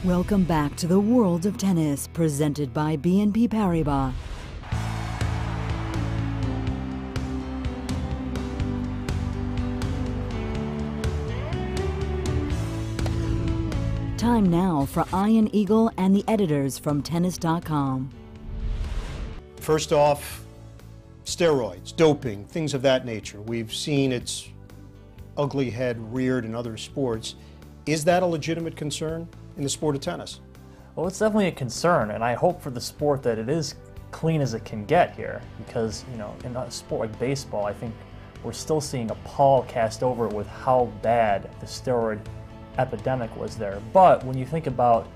Welcome back to the world of tennis, presented by BNP Paribas. Time now for Ian Eagle and the editors from Tennis.com. First off, steroids, doping, things of that nature. We've seen its ugly head reared in other sports. Is that a legitimate concern in the sport of tennis? Well, it's definitely a concern, and I hope for the sport that it is clean as it can get here, because, you know, in a sport like baseball, I think we're still seeing a pall cast over it with how bad the steroid epidemic was there. But when you think about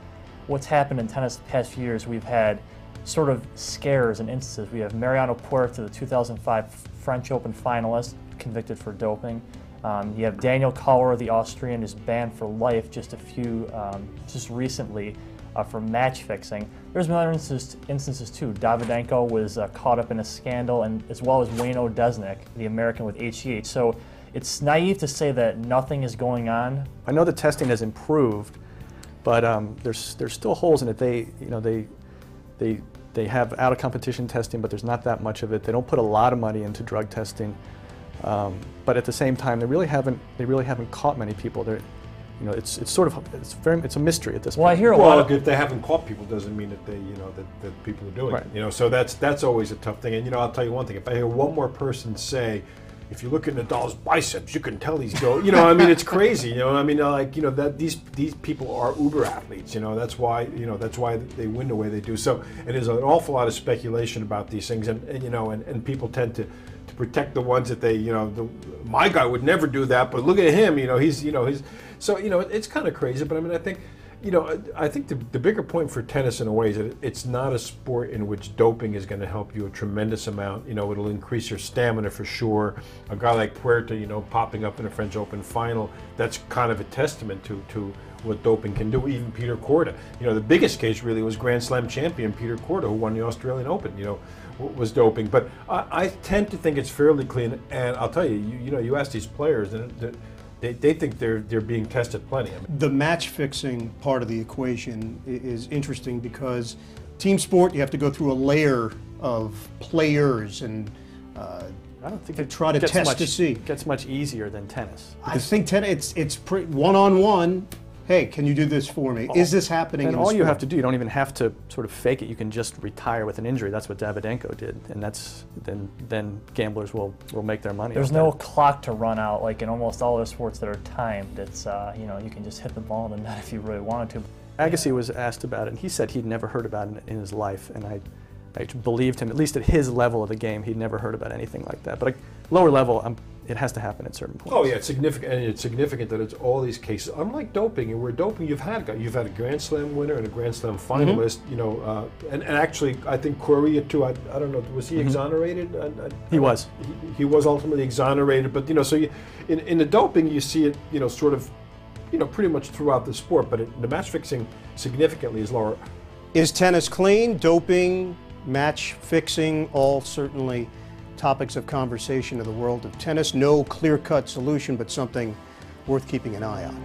what's happened in tennis the past few years, we've had sort of scares and instances. We have Mariano Puerta, the 2005 French Open finalist, convicted for doping. You have Daniel Kauer, the Austrian, is banned for life just recently for match fixing. There's been other instances too. Davydenko was caught up in a scandal, and as well as Wayne Odesnik, the American with HGH. So it's naive to say that nothing is going on. I know the testing has improved, but there's still holes in it. They have out of competition testing, but there's not that much of it. They don't put a lot of money into drug testing. But at the same time, they really haven't caught many people. It's a mystery at this point. Well, I hear a lot of, if they haven't caught people, doesn't mean that that people are doing right. it. So that's always a tough thing. And I'll tell you one thing: if I hear one more person say, if you look at Nadal's biceps, you can tell he's going. It's crazy. That these people are uber athletes. That's why they win the way they do. So it is an awful lot of speculation about these things, and people tend to protect the ones that my guy would never do that, but look at him. He's so it's kind of crazy. But I think the bigger point for tennis in a way is that it's not a sport in which doping is going to help you a tremendous amount. It'll increase your stamina for sure. A guy like Puerta, popping up in a French Open final, that's kind of a testament to what doping can do. Even Peter Korda, the biggest case really was Grand Slam champion Peter Korda, who won the Australian Open, was doping. But I tend to think it's fairly clean, and I'll tell you, you ask these players, and they think they're being tested plenty. The match fixing part of the equation is interesting because team sport, you have to go through a layer of players, and I don't think to try to test to see. It gets much easier than tennis. I think tennis, it's one-on-one. Hey, can you do this for me? Is this happening in the all sport? you have to do, you don't even have to sort of fake it. You can just retire with an injury. That's what Davydenko did, and then gamblers will make their money. There's no clock to run out like in almost all other sports that are timed. It's you can just hit the ball in the net if you really wanted to. Agassi was asked about it, and he said he'd never heard about it in his life, and I believed him. At least at his level of the game, he'd never heard about anything like that. But lower level, it has to happen at certain points. Oh yeah, it's significant, and it's significant that it's all these cases. Unlike doping, and where doping you've had a Grand Slam winner and a Grand Slam finalist. And actually, I think Correa too. I don't know, was he exonerated? He was. He was ultimately exonerated, but so in the doping you see it sort of pretty much throughout the sport, but the match fixing significantly is lower. Is tennis clean? Doping, match fixing, all certainly topics of conversation in the world of tennis. No clear-cut solution, but something worth keeping an eye on.